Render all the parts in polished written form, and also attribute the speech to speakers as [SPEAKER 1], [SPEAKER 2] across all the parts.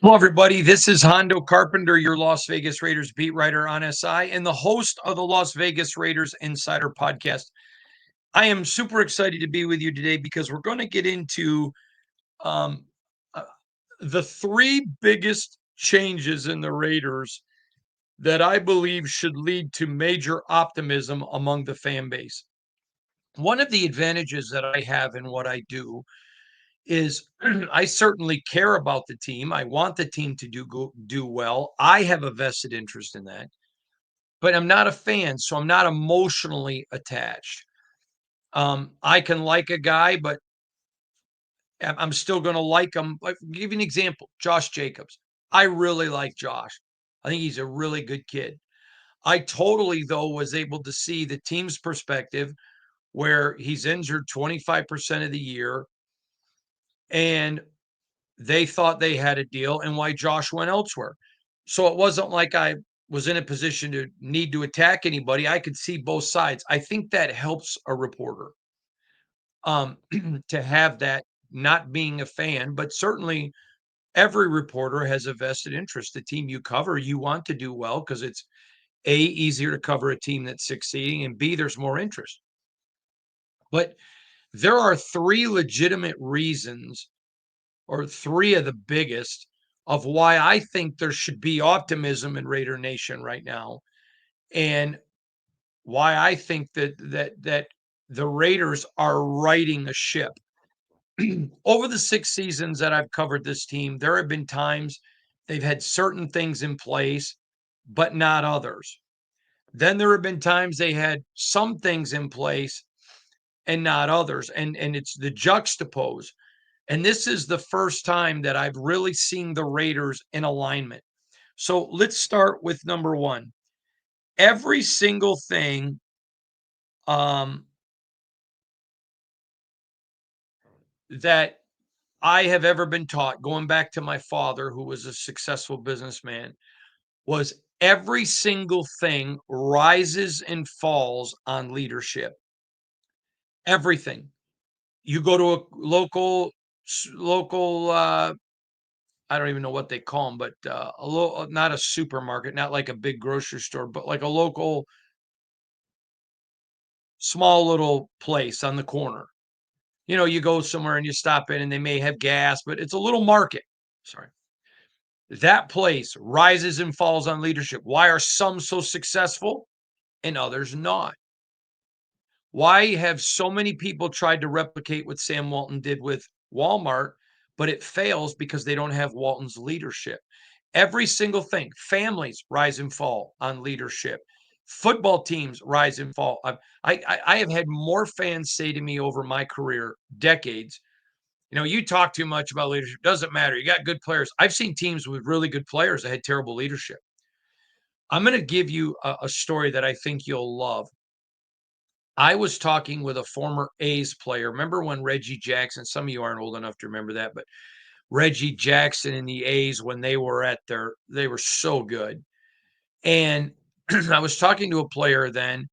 [SPEAKER 1] Hello, everybody. This is Hondo Carpenter, your Las Vegas Raiders beat writer on SI and the host of the Las Vegas Raiders Insider Podcast. I am super excited to be with you today because we're going to get into um, uh, the three biggest changes in the Raiders that I believe should lead to major optimism among the fan base. One of the advantages that I have in what I do is I certainly care about the team. I want the team to do well. I have a vested interest in that, but I'm not a fan, so I'm not emotionally attached. I can like a guy, but I'm still going to like him. Like, give you an example, Josh Jacobs. I really like Josh. I think he's a really good kid. I totally, though, was able to see the team's perspective where he's injured 25% of the year, and they thought they had a deal and why Josh went elsewhere. So it wasn't like I was in a position to need to attack anybody. I could see both sides. I think that helps a reporter um, to have that, not being a fan, but certainly every reporter has a vested interest. The team you cover, you want to do well because it's A, easier to cover a team that's succeeding, and B, there's more interest. But there are three legitimate reasons, or three of the biggest, of why I think there should be optimism in Raider Nation right now, and why I think that the Raiders are righting a ship. Over the 6 seasons that I've covered this team, there have been times they've had certain things in place, but not others. Then there have been times they had some things in place and not others, and it's the juxtapose. And this is the first time that I've really seen the Raiders in alignment. So let's start with number one. Every single thing um, that I have ever been taught, going back to my father, who was a successful businessman, was every single thing rises and falls on leadership. Everything. You go to a local I don't even know what they call them, but not a supermarket, not like a big grocery store, but like a local small little place on the corner. You know, you go somewhere and you stop in and they may have gas, but it's a little market. Sorry. That place rises and falls on leadership. Why are some so successful and others not? Why have so many people tried to replicate what Sam Walton did with Walmart, but it fails because they don't have Walton's leadership? Every single thing, families rise and fall on leadership. Football teams rise and fall. I have had more fans say to me over my career, decades, you talk too much about leadership. Doesn't matter. You got good players. I've seen teams with really good players that had terrible leadership. I'm going to give you a story that I think you'll love. I was talking with a former A's player. Remember when Reggie Jackson, some of you aren't old enough to remember that, but Reggie Jackson and the A's, when they were they were so good. And I was talking to a player then,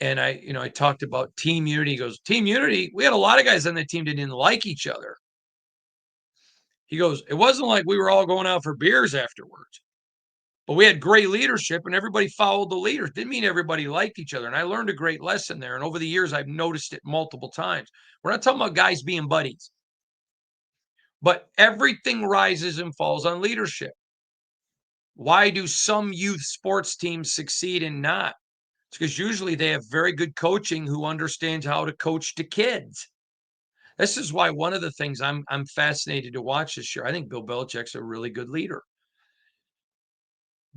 [SPEAKER 1] and I talked about team unity. He goes, team unity? We had a lot of guys on the team that didn't like each other. He goes, it wasn't like we were all going out for beers afterwards. But we had great leadership and everybody followed the leaders. Didn't mean everybody liked each other. And I learned a great lesson there. And over the years, I've noticed it multiple times. We're not talking about guys being buddies, but everything rises and falls on leadership. Why do some youth sports teams succeed and not? It's because usually they have very good coaching who understands how to coach the kids. This is why one of the things I'm fascinated to watch this year. I think Bill Belichick's a really good leader.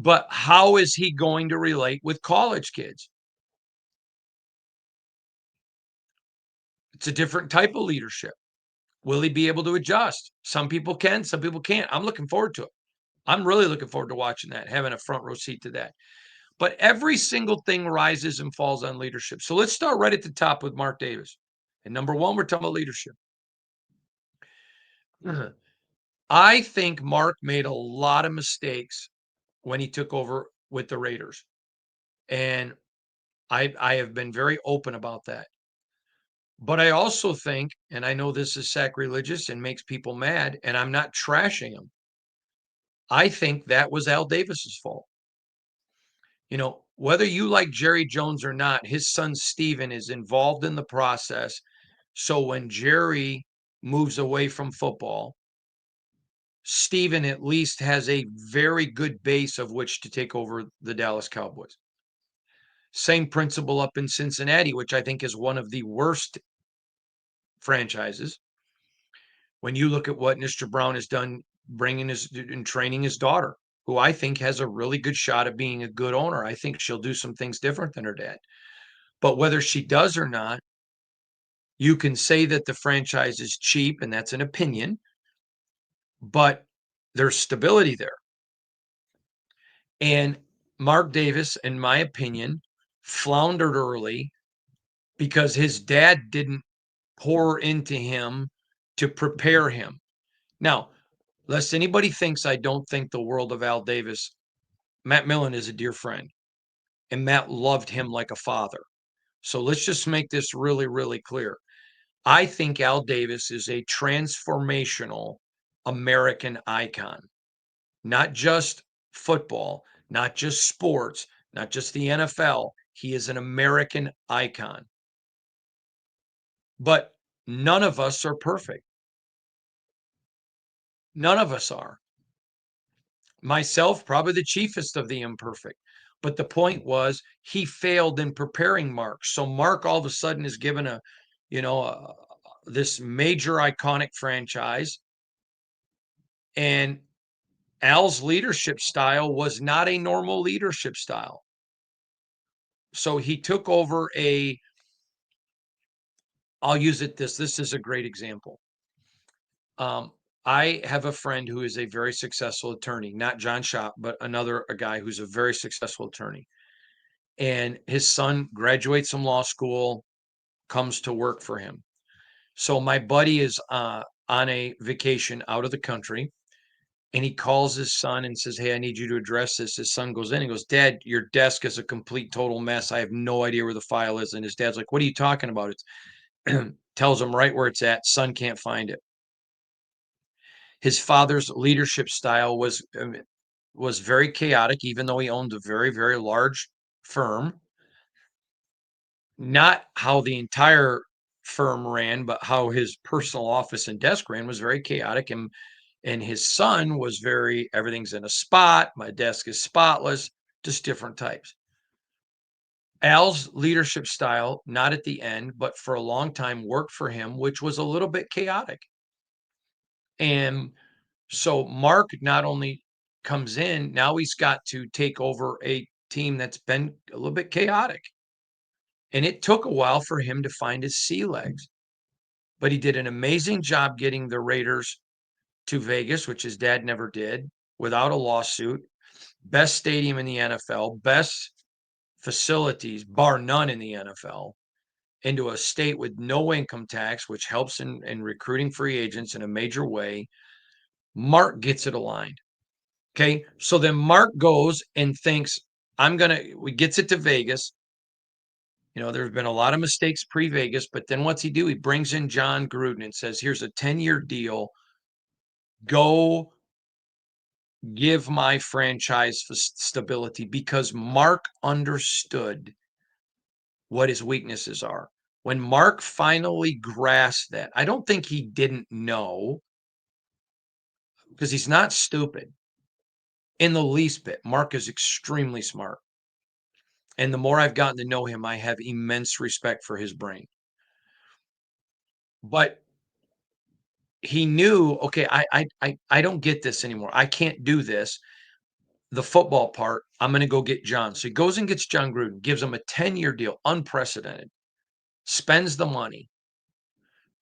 [SPEAKER 1] But how is he going to relate with college kids? It's a different type of leadership. Will he be able to adjust? Some people can, some people can't. I'm looking forward to it. I'm really looking forward to watching that, having a front row seat to that. But every single thing rises and falls on leadership. So let's start right at the top with Mark Davis. And number one, we're talking about leadership. I think Mark made a lot of mistakes when he took over with the Raiders. And I have been very open about that. But I also think, and I know this is sacrilegious and makes people mad, and I'm not trashing him. I think that was Al Davis's fault. Whether you like Jerry Jones or not, his son Steven is involved in the process. So when Jerry moves away from football, Steven at least has a very good base of which to take over the Dallas Cowboys. Same principle up in Cincinnati, which I think is one of the worst franchises. When you look at what Mr. Brown has done, bringing his and training his daughter, who I think has a really good shot at being a good owner. I think she'll do some things different than her dad. But whether she does or not, you can say that the franchise is cheap, and that's an opinion, but there's stability there. And Mark Davis, in my opinion, floundered early because his dad didn't pour into him to prepare him. Now, lest anybody thinks I don't think the world of Al Davis, Matt Millen is a dear friend, and Matt loved him like a father. So let's just make this really, really clear. I think Al Davis is a transformational American icon, not just football, not just sports, not just the NFL. He is an American icon. But none of us are perfect. None of us are. Myself, probably the chiefest of the imperfect. But the point was, he failed in preparing Mark. So Mark all of a sudden is given this major iconic franchise. And Al's leadership style was not a normal leadership style. So he took over I'll use it this is a great example. I have a friend who is a very successful attorney, not John Shop, but a guy who's a very successful attorney. And his son graduates from law school, comes to work for him. So my buddy is on a vacation out of the country, and he calls his son and says, "Hey, I need you to address this." His son goes in and goes, "Dad, your desk is a complete total mess. I have no idea where the file is." And his dad's like, "What are you talking about?" It tells him right where it's at. Son can't find it. His father's leadership style was very chaotic, even though he owned a very, very large firm. Not how the entire firm ran, but how his personal office and desk ran was very chaotic. And his son was very, everything's in a spot. My desk is spotless, just different types. Al's leadership style, not at the end, but for a long time worked for him, which was a little bit chaotic. And so Mark not only comes in, now he's got to take over a team that's been a little bit chaotic. And it took a while for him to find his sea legs. But he did an amazing job getting the Raiders to Vegas, which his dad never did, without a lawsuit. Best stadium in the NFL, best facilities, bar none in the NFL, into a state with no income tax, which helps in recruiting free agents in a major way. Mark gets it aligned. Okay. So then Mark goes and thinks, we gets it to Vegas. There's been a lot of mistakes pre-Vegas, but then what's he do? He brings in John Gruden and says, "Here's a 10-year deal. Go give my franchise stability," because Mark understood what his weaknesses are. When Mark finally grasped that, I don't think he didn't know, because he's not stupid in the least bit. Mark is extremely smart. And the more I've gotten to know him, I have immense respect for his brain. But he knew, okay, I don't get this anymore. I can't do this. The football part, I'm going to go get John. So he goes and gets John Gruden, gives him a 10-year deal, unprecedented, spends the money.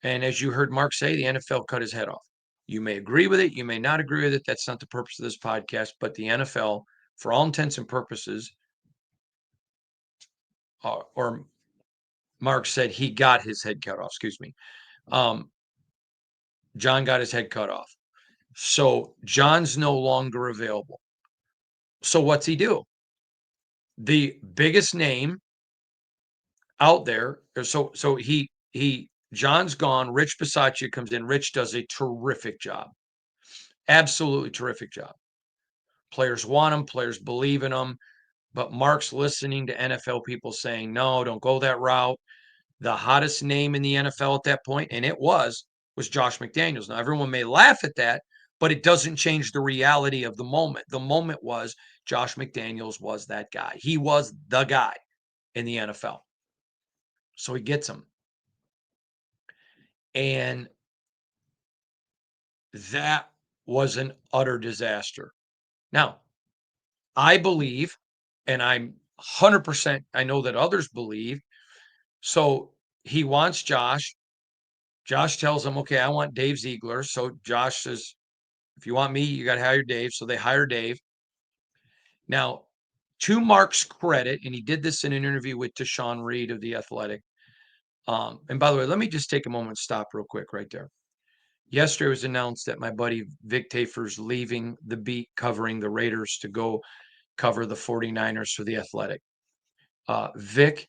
[SPEAKER 1] And as you heard Mark say, the NFL cut his head off. You may agree with it. You may not agree with it. That's not the purpose of this podcast. But the NFL, for all intents and purposes, or Mark said he got his head cut off. Excuse me. John got his head cut off. So John's no longer available. So what's he do? The biggest name out there. So John's gone. Rich Bisaccia comes in. Rich does a terrific job. Absolutely terrific job. Players want him, players believe in him, but Mark's listening to NFL people saying, no, don't go that route. The hottest name in the NFL at that point, and it was Josh McDaniels. Now, everyone may laugh at that, but it doesn't change the reality of the moment. The moment was Josh McDaniels was that guy. He was the guy in the NFL. So he gets him. And that was an utter disaster. Now, I believe, and I'm 100%, I know that others believe. So he wants Josh. Josh tells him, okay, I want Dave Ziegler. So Josh says, if you want me, you got to hire Dave. So they hire Dave. Now, to Mark's credit, and he did this in an interview with Tashawn Reed of The Athletic. And by the way, let me just take a moment, stop real quick right there. Yesterday was announced that my buddy Vic Tafer's leaving the beat covering the Raiders to go cover the 49ers for The Athletic. Vic,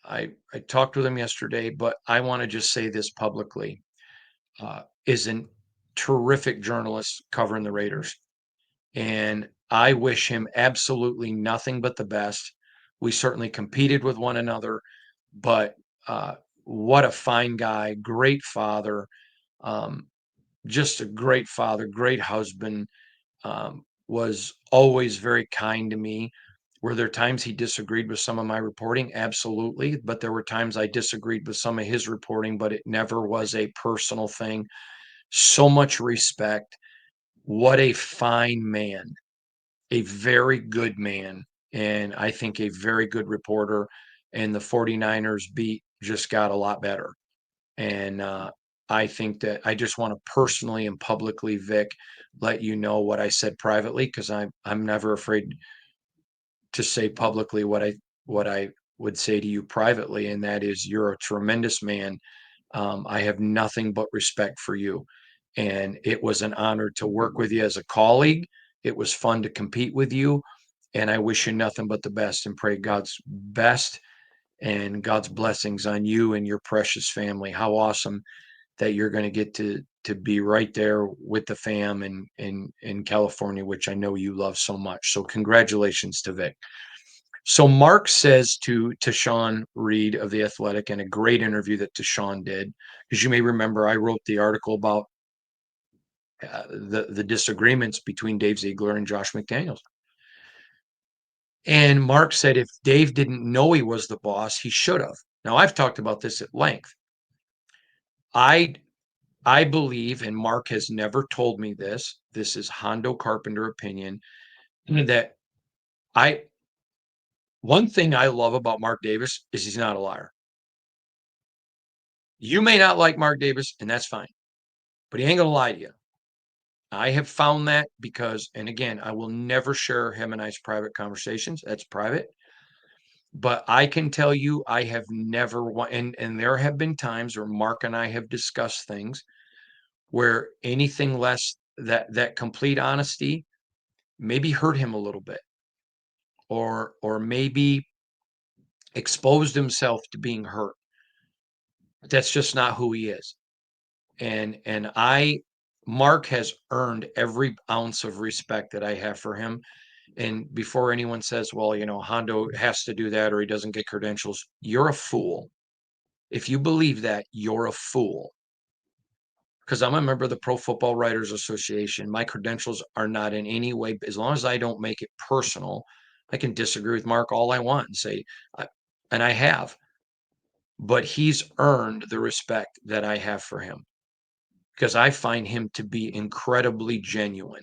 [SPEAKER 1] I talked with him yesterday, but I want to just say this publicly, is a terrific journalist covering the Raiders. And I wish him absolutely nothing but the best. We certainly competed with one another, but what a fine guy, great father, um, just a great father, great husband, was always very kind to me. Were there times he disagreed with some of my reporting? Absolutely. But there were times I disagreed with some of his reporting, but it never was a personal thing. So much respect. What a fine man, a very good man, and I think a very good reporter. And the 49ers beat just got a lot better. And I think that I just want to personally and publicly, Vic, let you know what I said privately, because I'm never afraid to say publicly what I would say to you privately, and that is you're a tremendous man. I have nothing but respect for you, and it was an honor to work with you as a colleague. It was fun to compete with you, and I wish you nothing but the best and pray God's best and God's blessings on you and your precious family. How awesome that you're going to get to be right there with the fam in California, which I know you love so much. So congratulations to Vic. So Mark says to Tashawn Reed of The Athletic, in a great interview that Tashawn did, because you may remember I wrote the article about the disagreements between Dave Ziegler and Josh McDaniels. And Mark said if Dave didn't know he was the boss, he should have. Now, I've talked about this at length. I I believe, and Mark has never told me this, this is Hondo Carpenter opinion, that I one thing I love about Mark Davis is he's not a liar. You may not like Mark Davis, and that's fine, but he ain't gonna lie to you. I have found that because, and again, I will never share him and I's private conversations. That's private. But I can tell you, I have never, and there have been times where Mark and I have discussed things where anything less that complete honesty maybe hurt him a little bit, or maybe exposed himself to being hurt. That's just not who he is. And Mark has earned every ounce of respect that I have for him. And before anyone says, well, Hondo has to do that or he doesn't get credentials, you're a fool. If you believe that, you're a fool. Because I'm a member of the Pro Football Writers Association. My credentials are not in any way, as long as I don't make it personal, I can disagree with Mark all I want and say, and I have, but he's earned the respect that I have for him because I find him to be incredibly genuine.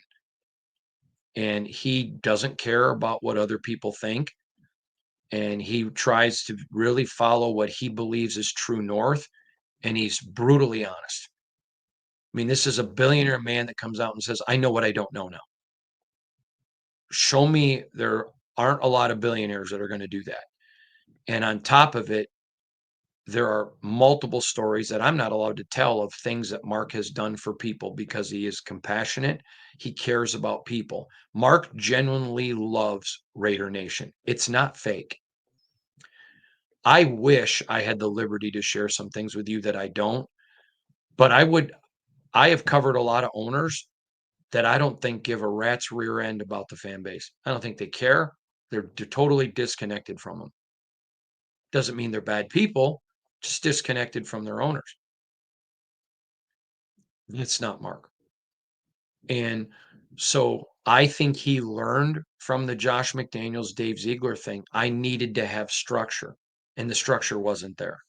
[SPEAKER 1] And he doesn't care about what other people think. And he tries to really follow what he believes is true north. And he's brutally honest. I mean, this is a billionaire man that comes out and says, I know what I don't know now. Show me there aren't a lot of billionaires that are going to do that. And on top of it, there are multiple stories that I'm not allowed to tell of things that Mark has done for people because he is compassionate. He cares about people. Mark genuinely loves Raider Nation. It's not fake. I wish I had the liberty to share some things with you that I don't, but I have covered a lot of owners that I don't think give a rat's rear end about the fan base. I don't think they care. They're totally disconnected from them. Doesn't mean they're bad people, just disconnected from their owners. It's not Mark. And so I think he learned from the Josh McDaniels, Dave Ziegler thing. I needed to have structure, and the structure wasn't there.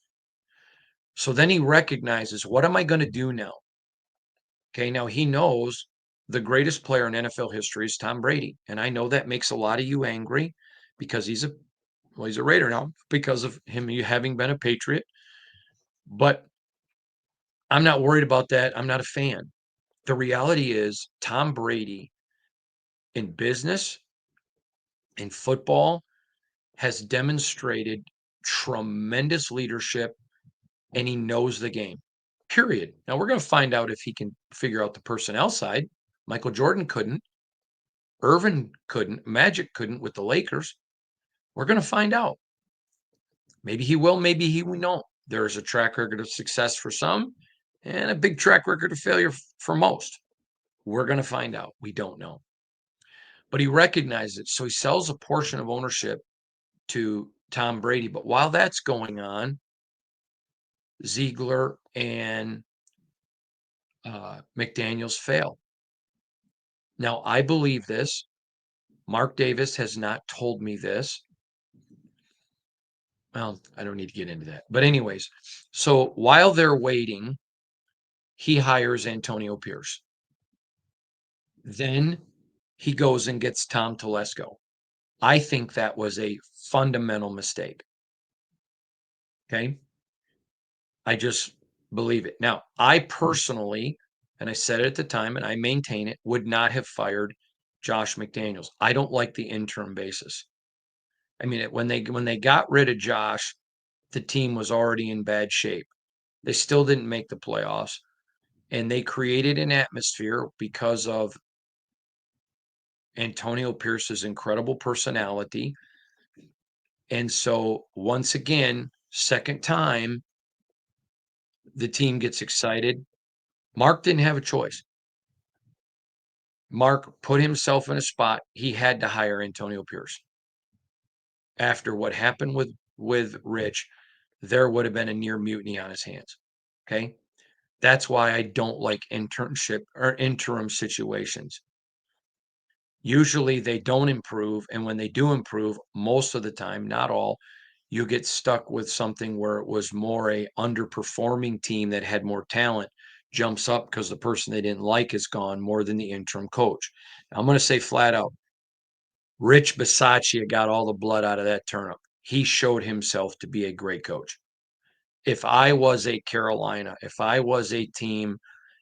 [SPEAKER 1] So then he recognizes, what am I going to do now? Okay, now he knows the greatest player in NFL history is Tom Brady. And I know that makes a lot of you angry because he's a Raider now because of him having been a Patriot. But I'm not worried about that. I'm not a fan. The reality is Tom Brady in business, in football, has demonstrated tremendous leadership and he knows the game. Period. Now we're going to find out if he can figure out the personnel side. Michael Jordan couldn't. Irvin couldn't. Magic couldn't with the Lakers. We're going to find out. Maybe he will, maybe he won't. There is a track record of success for some and a big track record of failure for most. We're going to find out. We don't know. But he recognizes it. So he sells a portion of ownership to Tom Brady. But while that's going on, Ziegler and McDaniels fail. Now, I believe this. Mark Davis has not told me this. Well, I don't need to get into that. But anyways, so while they're waiting, he hires Antonio Pierce. Then he goes and gets Tom Telesco. I think that was a fundamental mistake. Okay. I just believe it. Now, I personally, and I said it at the time and I maintain it, would not have fired Josh McDaniels. I don't like the interim basis. I mean, when they got rid of Josh, the team was already in bad shape. They still didn't make the playoffs, and they created an atmosphere because of Antonio Pierce's incredible personality. And so once again, second time, the team gets excited. Mark didn't have a choice. Mark put himself in a spot. He had to hire Antonio Pierce. After what happened with Rich, there would have been a near mutiny on his hands. Okay. That's why I don't like internship or interim situations. Usually they don't improve. And when they do improve, most of the time, not all, you get stuck with something where it was more a underperforming team that had more talent jumps up because the person they didn't like is gone more than the interim coach. Now, I'm going to say flat out, Rich Bisaccia got all the blood out of that turnip. He showed himself to be a great coach. If I was a Carolina, if I was a team,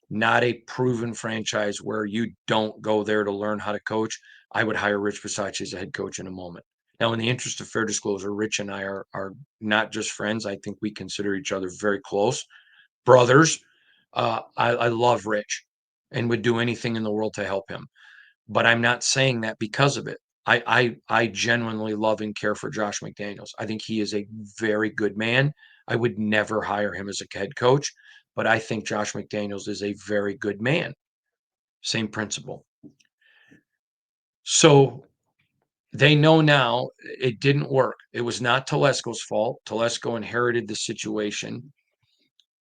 [SPEAKER 1] not a proven franchise where you don't go there to learn how to coach, I would hire Rich Bisaccia as a head coach in a moment. Now, in the interest of fair disclosure, Rich and I are not just friends. I think we consider each other very close brothers. I love Rich and would do anything in the world to help him. But I'm not saying that because of it. I genuinely love and care for Josh McDaniels. I think he is a very good man. I would never hire him as a head coach, but I think Josh McDaniels is a very good man. Same principle. So they know now it didn't work. It was not Telesco's fault. Telesco inherited the situation.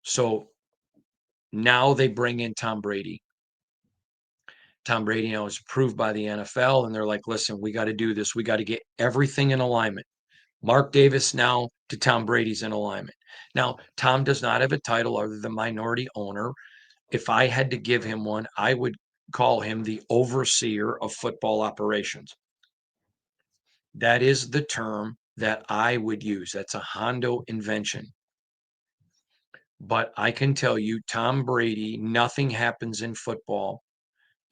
[SPEAKER 1] So now they bring in Tom Brady. Tom Brady now is approved by the NFL, and they're like, listen, we got to do this. We got to get everything in alignment. Mark Davis now to Tom Brady's in alignment. Now, Tom does not have a title other than minority owner. If I had to give him one, I would call him the overseer of football operations. That is the term that I would use. That's a Hondo invention. But I can tell you, Tom Brady, nothing happens in football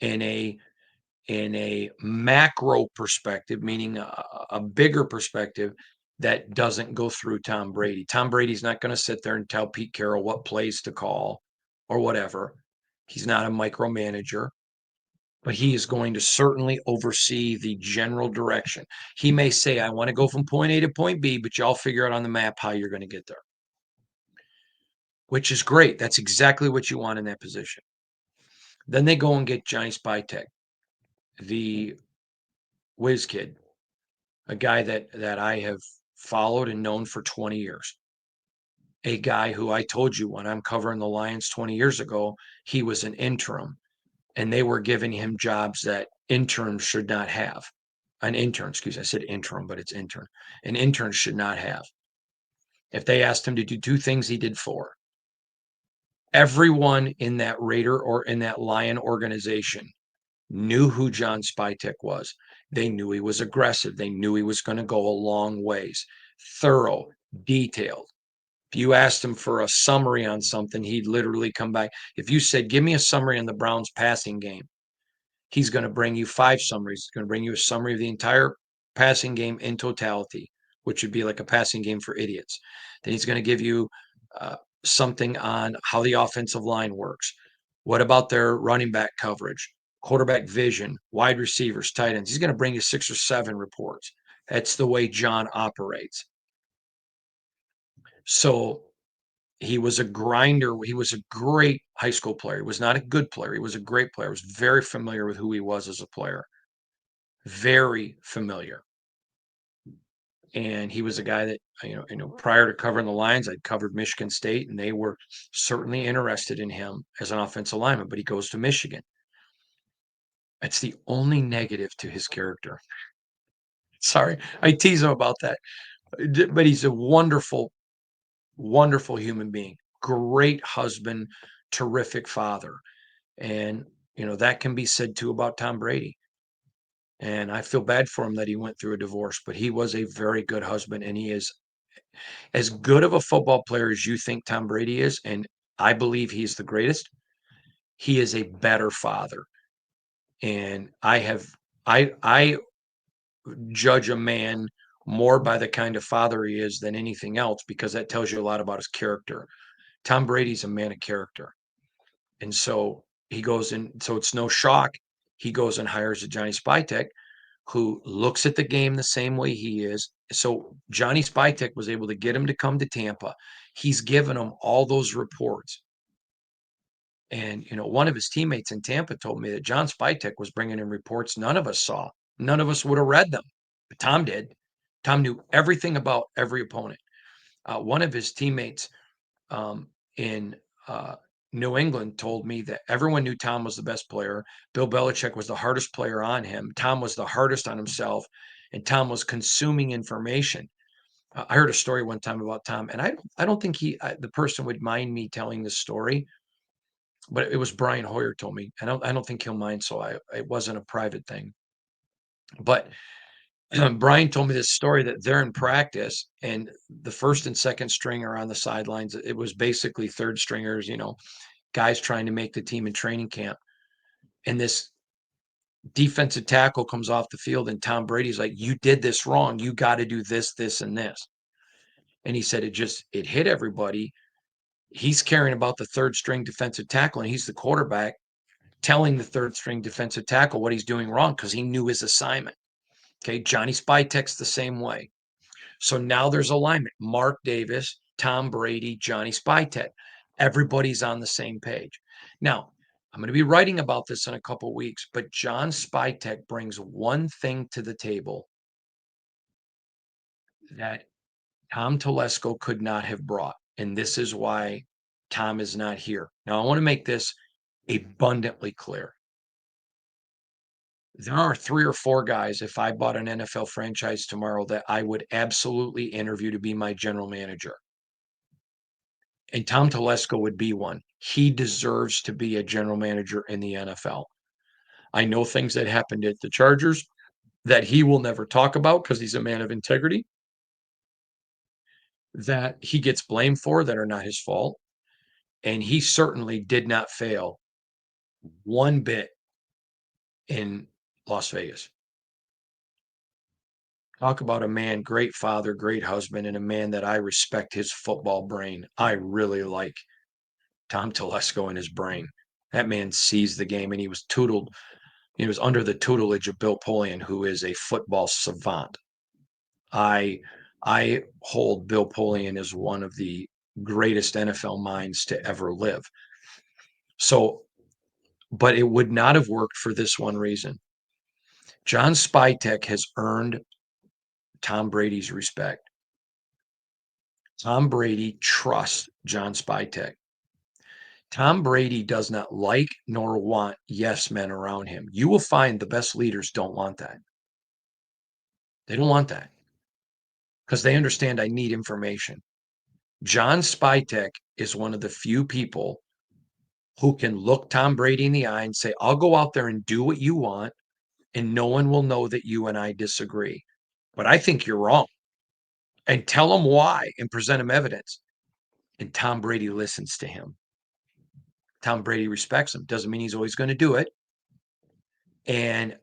[SPEAKER 1] in a macro perspective, meaning a bigger perspective that doesn't go through Tom Brady. Tom Brady's not going to sit there and tell Pete Carroll what plays to call or whatever. He's not a micromanager, but he is going to certainly oversee the general direction. He may say, I want to go from point A to point B, but y'all figure out on the map how you're going to get there, which is great. That's exactly what you want in that position. Then they go and get Johnny Spytek, the whiz kid, a guy that I have followed and known for 20 years. A guy who I told you when I'm covering the Lions 20 years ago, he was an interim and they were giving him jobs that interns should not have. An intern, excuse me, I said interim, but it's intern. An intern should not have. If they asked him to do two things, he did four. Everyone in that Raider or in that Lion organization knew who John Spytek was. They knew he was aggressive. They knew he was going to go a long ways. Thorough, detailed. If you asked him for a summary on something, he'd literally come back. If you said, give me a summary on the Browns passing game, he's going to bring you five summaries. He's going to bring you a summary of the entire passing game in totality, which would be like a passing game for idiots. Then he's going to give you something on how the offensive line works. What about their running back coverage, quarterback vision, wide receivers, tight ends? He's going to bring you 6 or 7 reports. That's the way John operates. So he was a grinder. He was a great high school player. He was not a good player. He was a great player. I was very familiar with who he was as a player. Very familiar. And he was a guy that, prior to covering the Lions, I'd covered Michigan State, and they were certainly interested in him as an offensive lineman, but he goes to Michigan. That's the only negative to his character. Sorry, I tease him about that. But he's a wonderful, wonderful human being, great husband, terrific father. And, that can be said too about Tom Brady. And I feel bad for him that he went through a divorce, but he was a very good husband, and he is as good of a football player as you think Tom Brady is, and I believe he's the greatest. He is a better father. And I judge a man more by the kind of father he is than anything else, because that tells you a lot about his character. Tom Brady's a man of character. And so he goes in, so it's no shock. He goes and hires a Johnny Spytek who looks at the game the same way he is. So Johnny Spytek was able to get him to come to Tampa. He's given him all those reports. And, one of his teammates in Tampa told me that John Spytek was bringing in reports none of us saw. None of us would have read them, but Tom did. Tom knew everything about every opponent. One of his teammates in New England told me that everyone knew Tom was the best player. Bill Belichick was the hardest player on him. Tom was the hardest on himself, and Tom was consuming information. I heard a story one time about Tom, and I don't think the person would mind me telling this story, but it was Brian Hoyer told me. I don't think he'll mind, so it wasn't a private thing. But Brian told me this story that they're in practice, and the first and second string are on the sidelines. It was basically third stringers, guys trying to make the team in training camp. And this defensive tackle comes off the field, and Tom Brady's like, "You did this wrong. You got to do this, this, and this." And he said it hit everybody. He's caring about the third string defensive tackle, and he's the quarterback telling the third string defensive tackle what he's doing wrong because he knew his assignment. Okay. Johnny Spytek's the same way. So now there's alignment. Mark Davis, Tom Brady, Johnny Spytek. Everybody's on the same page. Now, I'm going to be writing about this in a couple of weeks, but John Spytek brings one thing to the table that Tom Telesco could not have brought. And this is why Tom is not here. Now, I want to make this abundantly clear. There are 3 or 4 guys, if I bought an NFL franchise tomorrow, that I would absolutely interview to be my general manager. And Tom Telesco would be one. He deserves to be a general manager in the NFL. I know things that happened at the Chargers that he will never talk about because he's a man of integrity, that he gets blamed for that are not his fault. And he certainly did not fail one bit in Las Vegas. Talk about a man, great father, great husband, and a man that I respect his football brain. I really like Tom Telesco and his brain. That man sees the game, and he was tuteled. He was under the tutelage of Bill Polian, who is a football savant. I hold Bill Polian as one of the greatest NFL minds to ever live. So but it would not have worked for this one reason. John Spytek has earned Tom Brady's respect. Tom Brady trusts John Spytek. Tom Brady does not like nor want yes men around him. You will find the best leaders don't want that. They don't want that because they understand I need information. John Spytek is one of the few people who can look Tom Brady in the eye and say, I'll go out there and do what you want, and no one will know that you and I disagree. But I think you're wrong. And tell him why and present him evidence. And Tom Brady listens to him. Tom Brady respects him. Doesn't mean he's always going to do it. And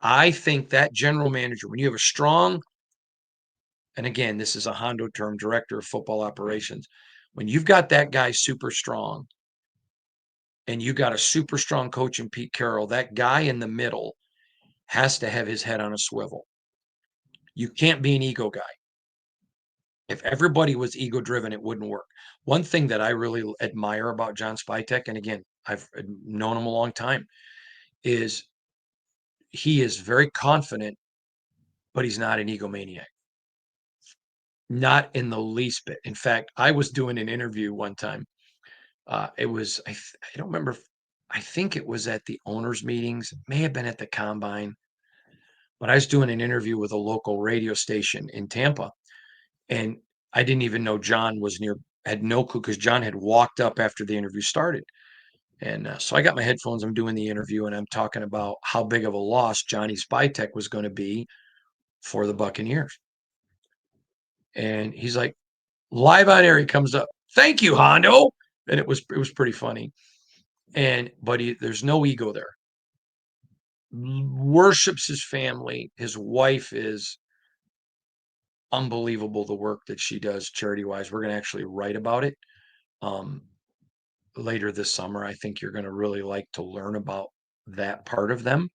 [SPEAKER 1] I think that general manager, when you have a strong, and again, this is a Hondo term, director of football operations, when you've got that guy super strong and you got a super strong coach in Pete Carroll, that guy in the middle has to have his head on a swivel. You can't be an ego guy. If everybody was ego driven, it wouldn't work. One thing that I really admire about John Spytek, and again, I've known him a long time, is he is very confident, but he's not an egomaniac. Not in the least bit. In fact, I was doing an interview one time. It was, I don't remember, I think it was at the owners' meetings, it may have been at the combine, but I was doing an interview with a local radio station in Tampa. And I didn't even know John was near, had no clue because John had walked up after the interview started. And so I got my headphones, I'm doing the interview, and I'm talking about how big of a loss Johnny Spytek was going to be for the Buccaneers. And he's like, live on air, he comes up, thank you, Hondo. And it was pretty funny. And but there's no ego there. Worships his family. His wife is unbelievable, the work that she does charity wise. We're going to actually write about it later this summer. I think you're going to really like to learn about that part of them.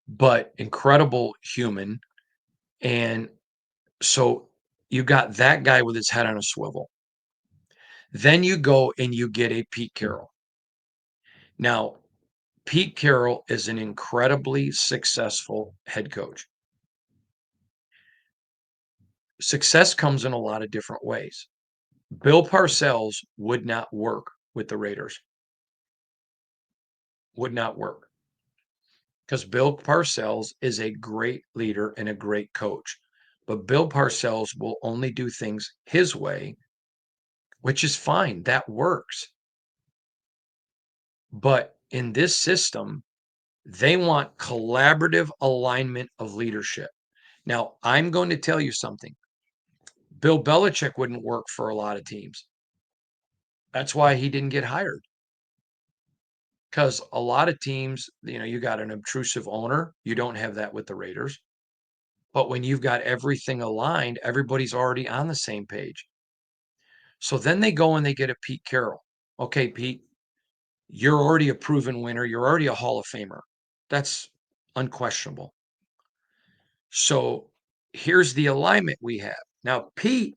[SPEAKER 1] But incredible human. And so you got that guy with his head on a swivel. Then you go and you get a Pete Carroll. Now, Pete Carroll is an incredibly successful head coach. Success comes in a lot of different ways. Bill Parcells would not work with the Raiders. Would not work. Because Bill Parcells is a great leader and a great coach. But Bill Parcells will only do things his way, which is fine. That works. But in this system, they want collaborative alignment of leadership. Now, I'm going to tell you something. Bill Belichick wouldn't work for a lot of teams. That's why he didn't get hired. Because a lot of teams, you got an obtrusive owner. You don't have that with the Raiders. But when you've got everything aligned, everybody's already on the same page. So then they go and they get a Pete Carroll. Okay, Pete, you're already a proven winner. You're already a Hall of Famer. That's unquestionable. So here's the alignment we have. Now, Pete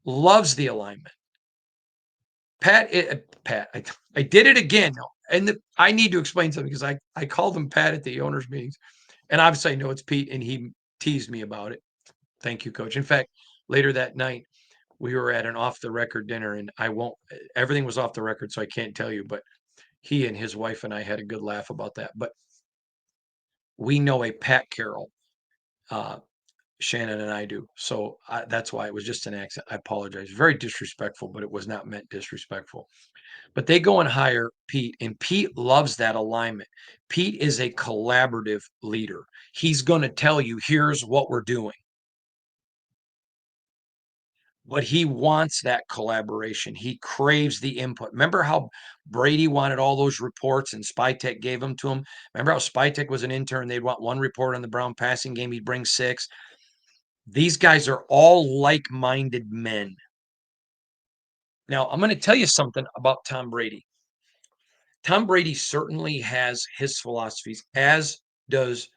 [SPEAKER 1] loves the alignment. Pat, I did it again. And I need to explain something because I called him Pat at the owners' meetings. And obviously I know it's Pete, and he teased me about it. Thank you, coach. In fact, later that night, we were at an off the record dinner, and everything was off the record, so I can't tell you, but he and his wife and I had a good laugh about that. But we know a Pat Carroll, uh, Shannon and I do. So that's why it was just an accent. I apologize. Very disrespectful, but it was not meant disrespectful. But they go and hire Pete, and Pete loves that alignment. Pete is a collaborative leader. He's going to tell you, here's what we're doing. But he wants that collaboration. He craves the input. Remember how Brady wanted all those reports and Spytek gave them to him? Remember how Spytek was an intern? They'd want one report on the Brown passing game. He'd bring 6. These guys are all like-minded men. Now, I'm going to tell you something about Tom Brady. Tom Brady certainly has his philosophies, as does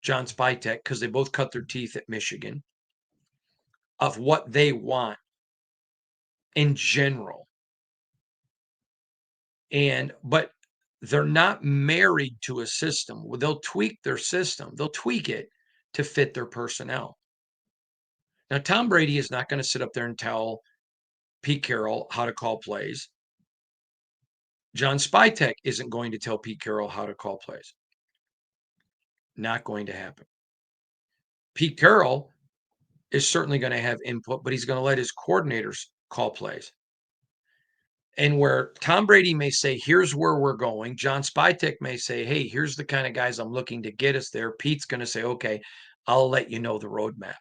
[SPEAKER 1] John Spytek, because they both cut their teeth at Michigan, of what they want in general. But they're not married to a system. Well, they'll tweak their system. They'll tweak it to fit their personnel. Now, Tom Brady is not going to sit up there and tell Pete Carroll how to call plays. John Spytek isn't going to tell Pete Carroll how to call plays. Not going to happen. Pete Carroll is certainly going to have input, but he's going to let his coordinators call plays. And where Tom Brady may say, here's where we're going, John Spytek may say, hey, here's the kind of guys I'm looking to get us there. Pete's going to say, okay, I'll let you know the roadmap.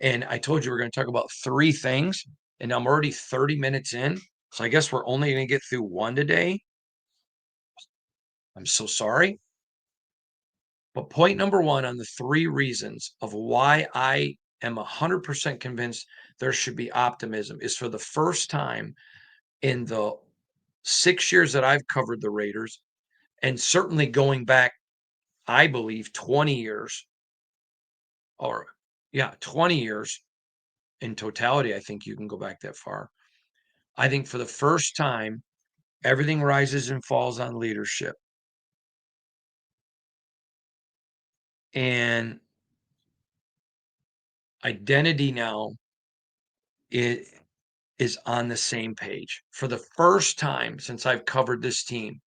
[SPEAKER 1] And I told you we're going to talk about 3 things, and I'm already 30 minutes in. So I guess we're only going to get through 1 today. I'm so sorry. But point number 1 on the 3 reasons of why I am 100% convinced there should be optimism is for the first time in the 6 years that I've covered the Raiders, and certainly going back, I believe, 20 years, or 20 years in totality. I think you can go back that far. I think for the first time, everything rises and falls on leadership. And identity now it is on the same page. For the first time since I've covered this team,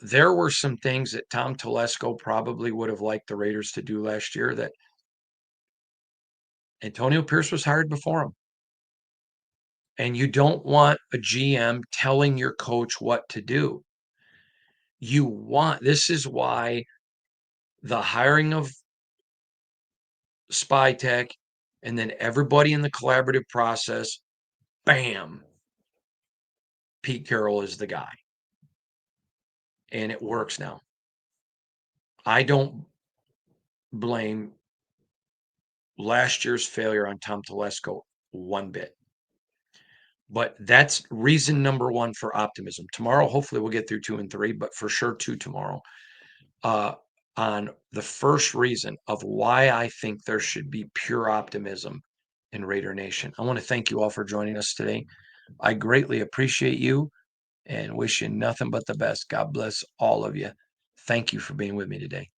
[SPEAKER 1] there were some things that Tom Telesco probably would have liked the Raiders to do last year that Antonio Pierce was hired before him. And you don't want a GM telling your coach what to do. This is why the hiring of Spytek and then everybody in the collaborative process, bam, Pete Carroll is the guy. And it works now. I don't blame last year's failure on Tom Telesco one bit. But that's reason number 1 for optimism. Tomorrow, hopefully we'll get through 2 and 3, but for sure 2 tomorrow. On the first reason of why I think there should be pure optimism in Raider Nation. I want to thank you all for joining us today. I greatly appreciate you and wish you nothing but the best. God bless all of you. Thank you for being with me today.